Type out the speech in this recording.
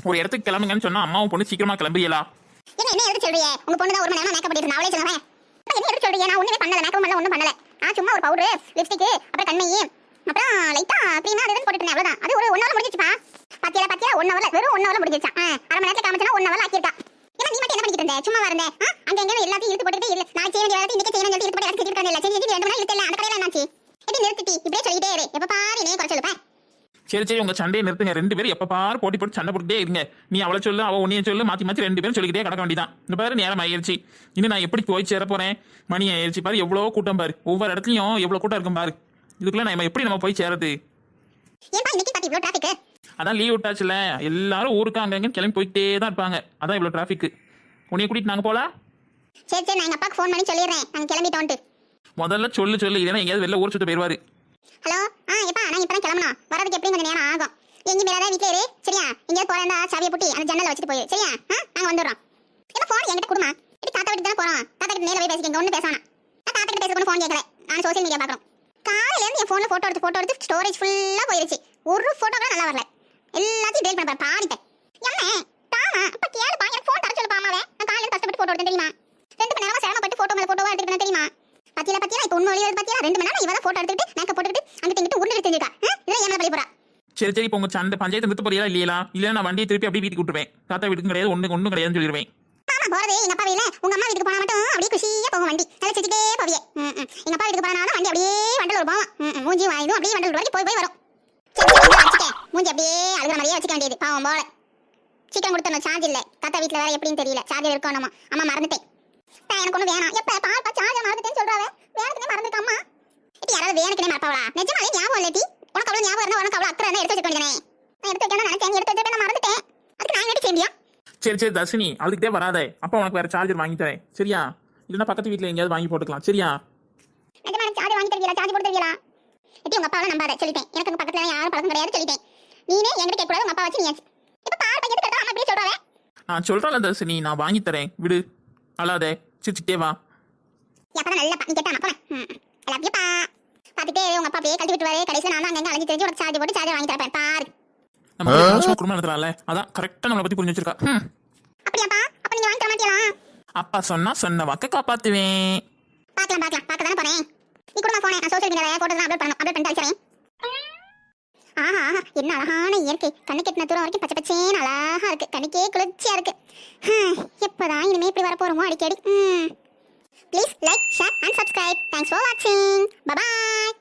ஒரு இடத்துக்கு கிளம்புங்கன்னு சொன்னா அம்மாவும் பொண்ணு சீக்கிரமா கிளம்பியலா? என்ன எதுக்கு சொல்றீங்க? உங்க பொண்ணு தான் ஒரு மணி நேரம் மேக்கப் பண்ணிட்டு அவளே சொல்லுவேன். என்ன எதுக்கு சொல்றீங்க? நான் ஒண்ணுமே பண்ணல, மேக்கப் பண்ணல, ஒண்ணும் பண்ணல. நான் சும்மா ஒரு பவுடர், லிப்ஸ்டிக், அப்புறம் கண்மை, அப்புறம் லைட்டா க்ரீம் அதுன்னு போட்டுட்டேன், அவ்வளவுதான். அது ஒரு 1 ஹவர் முடிஞ்சிச்சுப்பா. பாத்தியா 1 ஹவர்ல வெறும் 1 ஹவர்ல முடிஞ்சிச்சா? அரை மணி நேரத்துல காமிச்சனா 1 ஹவர்ல ஆக்கிருக்கா. ஏன்னா நீ மட்டும் என்ன பண்ணிட்டு இருந்த? சும்மா வரந்தே. அங்க எங்க எல்லாத்தையும் இழுத்து போட்டுட்டு இல்ல நான் செய்ய வேண்டிய வேலை இன்னைக்கு செய்யணும் சொல்லி இழுத்து போட்டு எடுத்து இருக்கானே இல்ல. சரி 2 மணி நேரம் இழுத்தல அந்த கடையில என்னாச்சு? எப்படி நிறுத்திட்டி? இப்படியே சொல்லிட்டே இரு. எப்ப பாரு என்னைய குறை சொல்லுப்ப. சரி உங்க சண்டையை நிறுத்துங்க. 2 பேரும் எப்ப பாரு போட்டி போட்டு சண்டை போட்டுட்டே இருங்க. நீ அவளை சொல்லு, அவ உன்னைய சொல்லு, மாத்தி 2 பேரும் சொல்லிக்கிட்டே கிடக்க வேண்டியதான். இந்த பாரு நேரம் ஆயிடுச்சு. இன்னும் நான் எப்படி போய் சேர போறேன்? மணி ஆயிடுச்சு பாரு, எவ்வளவு கூட்டம் பாரு. ஒவ்வொரு இடத்துலயும் எவ்வளவு கூட்டம் இருக்கும் பாரு. இதுக்குள்ள நம்ம எப்படி போய் சேரது? ஏன்பா இன்னைக்கு பாத்தி இவ்ளோ டிராஃபிக்? அதான் லீவ் விட்டாச்சுல, எல்லாரும் ஊருக்கு அங்கங்க கிளம்பி போயிட்டே தான் இருப்பாங்க. அதான் இவ்வளவு டிராஃபிக். உன்னைய கூட்டிட்டு நாங்க போலாம். சரி நான் எங்க அப்பாக்கு ஃபோன் பண்ணி சொல்லிடுறேன், நாங்க கிளம்பிட்டோம்ட்டு. முதல்ல சொல்லு இல்லைன்னா எங்கேயாவது வெளில ஊர் சுத்த போயிருவாரு. ஹலோ எப்பா நான் இப்பதான் கிளம்பணும். வரதுக்கு எப்படி கொஞ்சம் நேரம் ஆகும். எங்கேயும் மேலே வீட்டில் இரு சரியா? எங்கேயாவது போறா சாவியை பூட்டி அந்த ஜன்னலை வச்சுட்டு போயிரு சரியா? நாங்க வந்துடுறோம். என்ன ஃபோன் என்கிட்ட கொடுமா. இப்படி தாத்தா வீட்டுக்கு தானே போறோம். தாத்தா கிட்ட நேரில் போய் பேசிக்க, ஒன்றும் பேசானா. நான் தாத்தா கிட்ட பேசுறது ஃபோன் கேட்கல. நான் சோசியல் மீடியா பார்க்குறோம். காலையிலேருந்து என் ஃபோனில் ஃபோட்டோ எடுத்து ஸ்டோரேஜ் ஃபுல்லாக போயிருச்சு. ஒரு ஃபோட்டோ கூட நல்லா வரல. எல்லாத்தையும் டெலிட் பண்ண பாருட்டேன். என்ன தாமா அப்ப கேளுப்பா, எனக்கு ஃபோன் தர சொல்லுப்பா அம்மாவே. நான் காலையில கஷ்டப்பட்டு ஃபோட்டோ எடுத்தேன் தெரியுமா? 2 மணி நேரமா சிரமப்பட்டு ஃபோட்டோ மேல ஃபோட்டோவா எடுத்துக்கிட்டேன் தெரியுமா? பத்தியா இப்போ உண்மை வழியா பத்தியா 2 மணி நேரம் இவ தான் ஃபோட்டோ எடுத்துட்டு மேக்கப் போட்டுட்டு அங்கிட்டு இங்கிட்டு உருண்டு தெரிஞ்சுக்கா. இதெல்லாம் ஏன் பழி போறா? சரி இப்போ உங்க சண்டை பஞ்சாயத்து நிறுத்த போறியா இல்லையா? இல்ல நான் வண்டியை திருப்பி அப்படியே வீட்டுக்கு விட்டுருவேன். தாத்தா வீட்டுக்கும் கிடையாது, ஒண்ணும் கிடையாதுன்னு சொல்லிடுவேன். ஆமா போறதே எங்க அப்பா வீட்ல. உங்க அம்மா வீட்டுக்கு போனா மட்டும் அப்படியே குஷியா போகும் வண்டி. நல்லா சிரிச்சிட்டே போவியே. எங்க அப்பா வீட்டுக்கு போனா வண்டி அப்படியே வண்டல் ஒரு போவோம். மூஞ்சி வாயிடும் அப்படியே வண்டல் வரைக்கும் போய் வரும். சரி வச்சுட்டேன். மூஞ்சி அப்படியே அழுகிற மாதிரியே வச்சுக்க வேண்டியது. பாவம் போல. சீக்கிரம் கொடுத்தணும், சார்ஜ் இல்ல. தாத்தா வீட்டுல வேற எப்படின்னு தெரியல, சார்ஜர் இருக்கணும். அம்மா மறந்துட்டேன். எனக்கு ஒண்ணு வேணாம். எப்ப பாப்பா சார்ஜர் மறந்துட்டேன்னு சொல்றாவே. வேணுக்குனே மறந்துட்டாமா. இது யாராவது வேணுக்குனே மறப்பாவளா? நிஜமாவே ஞாபகம் இல்லடி. உனக்கு அவ்வளவு ஞாபகம் இருந்தா உனக்கு அவ்வளவு அக்கறை இருந்தா எடுத்து வச்சுக்க வேண்டியதானே. நான் எடுத்து வைக்கணும்னு நினைச்சேன், எடுத்து வச்சப்ப நான் மறந்துட்டேன். அதுக்கு நான் என்ன செய்ய? சரி தர்ஷினி அதுக்கிட்டே வராதே. அப்ப உனக்கு வேற சார்ஜர் வாங்கி தரேன் சரியா? இல்லைன்னா பக்கத்து வீட்டுல எங்கேயாவது வாங்கி போட்டுக்கலாம் சரியா? நிஜமா சார்ஜர் வாங்கி தருவீங்களா? சார்ஜ் போட்டு தருவீங்களா? எப்படி உங்க அப்பாவை நம்பாத சொல்லிட்டேன். எனக்கு பக்கத்துல யாரும் பழக்கம் கிடையாது சொல்லிட்டேன். நீனே என்கிட்ட கேட்க கூடாது, உங்க அப்பா வச்சு நீ இப்ப பாரு பையன் கேட்டா அம்மா அப்படியே சொல்றாவே. நான் சொல்றேன்ல தர்ஷினி, நான் வாங்கி தரேன் விடு. அல்லாதே சிரிச்சிட்டே வா. எப்பதான் நல்ல நீ கேட்டா அப்பா எல்லாத்தையும் பாத்துட்டே உங்க அப்பா அப்படியே கழட்டி விட்டுவாரு. கடைசியில் நான் அங்க அலைஞ்சு தெரிஞ்சு உனக்கு சார்ஜ் போட்டு சார்ஜர் வாங்கி தரேன் பாரு. நம்ம குடும்பம் நடத்தலாம்ல, அதான் கரெக்டா நம்மளை பத்தி புரிஞ்சு வச்சிருக்கா. அப்படியாப்பா? அப்ப நீங்க வாங்கி தர மாட்டீங்களா? அப்பா சொன்ன வாக்க காப்பாத்துவேன். பார்க்க தானே போறேன். நீ கூட போனேன். நான் சோசியல் மீடியால போட்டோ அப்லோட் பண்ணிட்டு வச்சிரேன். ஆஹா என்ன அழகான இயற்கை. கண்ணு கெட்டின தூரம் வரைக்கும் பச்சை பச்சேன்னு அழகா இருக்கு. கண்ணுக்கே குளிர்ச்சியா இருக்கு. எப்பதான் இனிமே இப்படி வர போறோமோ அடிக்கடி. Please like, share and subscribe. Thanks for வாட்சிங். பை பாய்.